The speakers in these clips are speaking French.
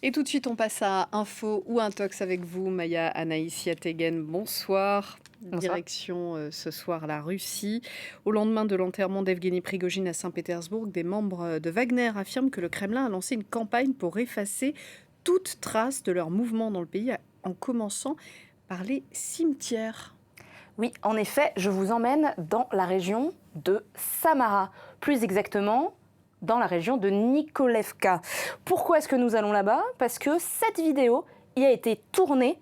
Et tout de suite, on passe à Info ou Intox avec vous, Maya Anaïs Yategen. Bonsoir. Bonsoir. Direction ce soir la Russie. Au lendemain de l'enterrement d'Evgeny Prigojine à Saint-Pétersbourg, des membres de Wagner affirment que le Kremlin a lancé une campagne pour effacer toute trace de leur mouvement dans le pays, en commençant par les cimetières. Oui, en effet, je vous emmène dans la région de Samara, plus exactement dans la région de Nikolevka. Pourquoi est-ce que nous allons là-bas? Parce que cette vidéo y a été tournée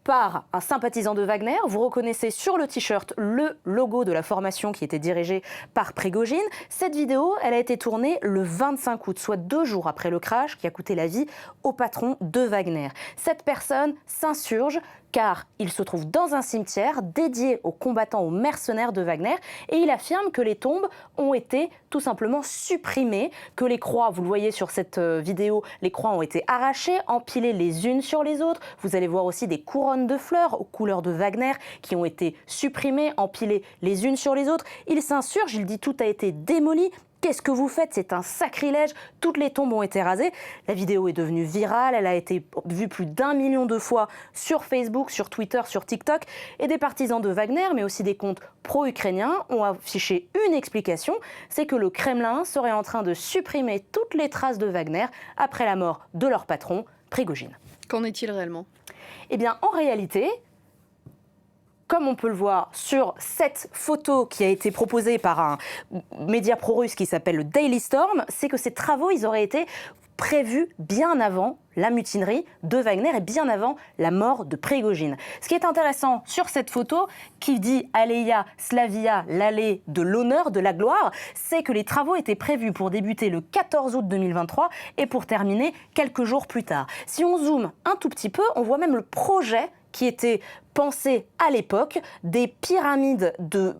par un sympathisant de Wagner. Vous reconnaissez sur le t-shirt le logo de la formation qui était dirigée par Prigojine. Cette vidéo, elle a été tournée le 25 août, soit 2 jours après le crash qui a coûté la vie au patron de Wagner. Cette personne s'insurge car il se trouve dans un cimetière dédié aux combattants, aux mercenaires de Wagner, et il affirme que les tombes ont été tout simplement supprimées, que les croix, vous le voyez sur cette vidéo, les croix ont été arrachées, empilées les unes sur les autres. Vous allez voir aussi des couronnes de fleurs aux couleurs de Wagner qui ont été supprimées, empilées les unes sur les autres. Il s'insurge, il dit tout a été démoli. Qu'est-ce que vous faites? C'est un sacrilège. Toutes les tombes ont été rasées. La vidéo est devenue virale. Elle a été vue plus d'1 million de fois sur Facebook, sur Twitter, sur TikTok. Et des partisans de Wagner, mais aussi des comptes pro-ukrainiens, ont affiché une explication. C'est que le Kremlin serait en train de supprimer toutes les traces de Wagner après la mort de leur patron, Prigojine. Qu'en est-il réellement? Eh bien, en réalité, comme on peut le voir sur cette photo qui a été proposée par un média pro-russe qui s'appelle le Daily Storm, c'est que ces travaux, ils auraient été prévus bien avant la mutinerie de Wagner et bien avant la mort de Prigojine. Ce qui est intéressant sur cette photo, qui dit Aleia Slavia, l'allée de l'honneur, de la gloire, c'est que les travaux étaient prévus pour débuter le 14 août 2023 et pour terminer quelques jours plus tard. Si on zoome un tout petit peu, on voit même le projet qui était pensé à l'époque, des pyramides de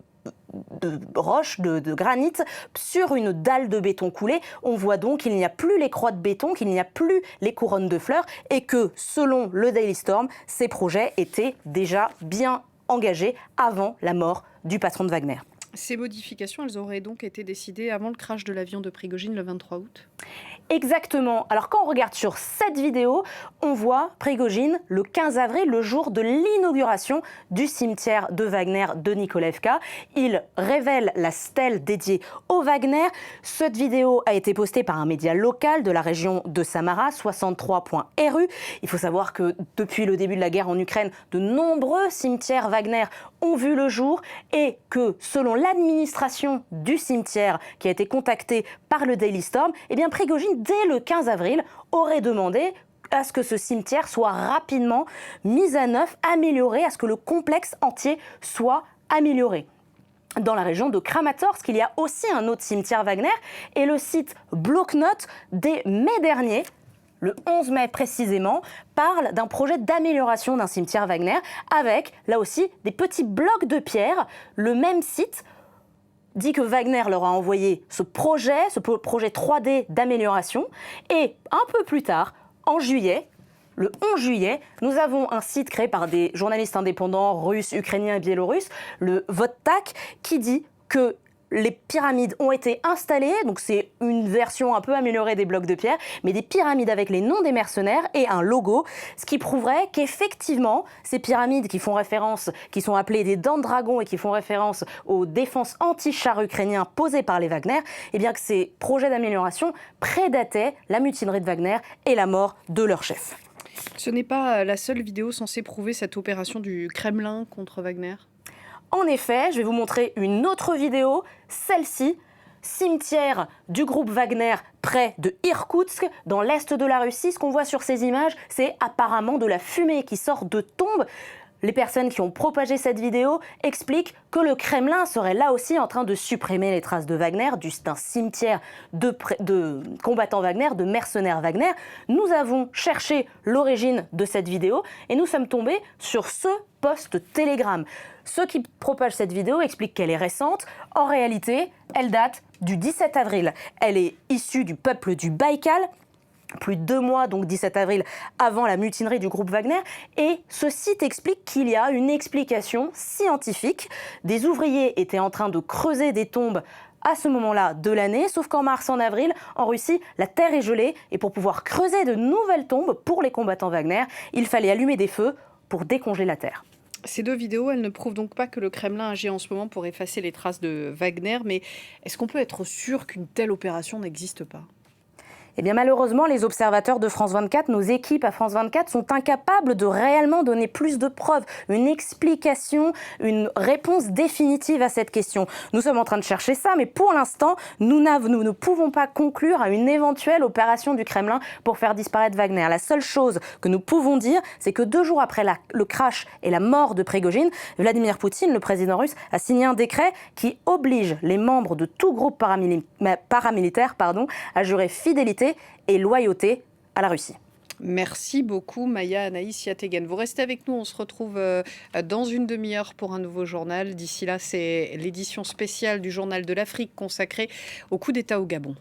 roches, de granit, sur une dalle de béton coulé. On voit donc qu'il n'y a plus les croix de béton, qu'il n'y a plus les couronnes de fleurs, et que, selon le Daily Storm, ces projets étaient déjà bien engagés avant la mort du patron de Wagner. Ces modifications, elles auraient donc été décidées avant le crash de l'avion de Prigojine le 23 août. Exactement. Alors quand on regarde sur cette vidéo, on voit Prigojine le 15 avril, le jour de l'inauguration du cimetière de Wagner de Nikolevka. Il révèle la stèle dédiée au Wagner. Cette vidéo a été postée par un média local de la région de Samara, 63.ru. Il faut savoir que depuis le début de la guerre en Ukraine, de nombreux cimetières Wagner ont vu le jour et que selon l'administration du cimetière qui a été contactée par le Daily Storm, eh bien Prigojine, dès le 15 avril, aurait demandé à ce que ce cimetière soit rapidement mis à neuf, amélioré, à ce que le complexe entier soit amélioré. Dans la région de Kramatorsk, il y a aussi un autre cimetière Wagner et le site Blocknote, dès mai dernier, le 11 mai précisément, parle d'un projet d'amélioration d'un cimetière Wagner avec, là aussi, des petits blocs de pierre. Le même site dit que Wagner leur a envoyé ce projet 3D d'amélioration. Et un peu plus tard, en juillet, le 11 juillet, nous avons un site créé par des journalistes indépendants russes, ukrainiens et biélorusses, le Vodtak, qui dit que les pyramides ont été installées, donc c'est une version un peu améliorée des blocs de pierre, mais des pyramides avec les noms des mercenaires et un logo, ce qui prouverait qu'effectivement, ces pyramides qui font référence, qui sont appelées des dents de dragon et qui font référence aux défenses anti-chars ukrainiens posées par les Wagner, eh bien que ces projets d'amélioration prédataient la mutinerie de Wagner et la mort de leur chef. Ce n'est pas la seule vidéo censée prouver cette opération du Kremlin contre Wagner. En effet, je vais vous montrer une autre vidéo, celle-ci, cimetière du groupe Wagner près de Irkoutsk, dans l'est de la Russie. Ce qu'on voit sur ces images, c'est apparemment de la fumée qui sort de tombes. Les personnes qui ont propagé cette vidéo expliquent que le Kremlin serait là aussi en train de supprimer les traces de Wagner, d'un cimetière de combattants Wagner, de mercenaires Wagner. Nous avons cherché l'origine de cette vidéo et nous sommes tombés sur ce post Telegram. Ceux qui propagent cette vidéo expliquent qu'elle est récente. En réalité, elle date du 17 avril. Elle est issue du peuple du Baïkal, plus de 2 mois, donc 17 avril, avant la mutinerie du groupe Wagner. Et ce site explique qu'il y a une explication scientifique. Des ouvriers étaient en train de creuser des tombes à ce moment-là de l'année, sauf qu'en mars, en avril, en Russie, la terre est gelée et pour pouvoir creuser de nouvelles tombes pour les combattants Wagner, il fallait allumer des feux pour décongeler la terre. Ces 2 vidéos, elles ne prouvent donc pas que le Kremlin agit en ce moment pour effacer les traces de Wagner, mais est-ce qu'on peut être sûr qu'une telle opération n'existe pas? Eh bien malheureusement, les observateurs de France 24, nos équipes à France 24 sont incapables de réellement donner plus de preuves, une explication, une réponse définitive à cette question. Nous sommes en train de chercher ça, mais pour l'instant, nous ne pouvons pas conclure à une éventuelle opération du Kremlin pour faire disparaître Wagner. La seule chose que nous pouvons dire, c'est que 2 jours après le crash et la mort de Prigojine, Vladimir Poutine, le président russe, a signé un décret qui oblige les membres de tout groupe paramilitaire à jurer fidélité et loyauté à la Russie. Merci beaucoup Maya Anaïs Yategan. Vous restez avec nous, on se retrouve dans une demi-heure pour un nouveau journal. D'ici là, c'est l'édition spéciale du Journal de l'Afrique consacrée au coup d'État au Gabon.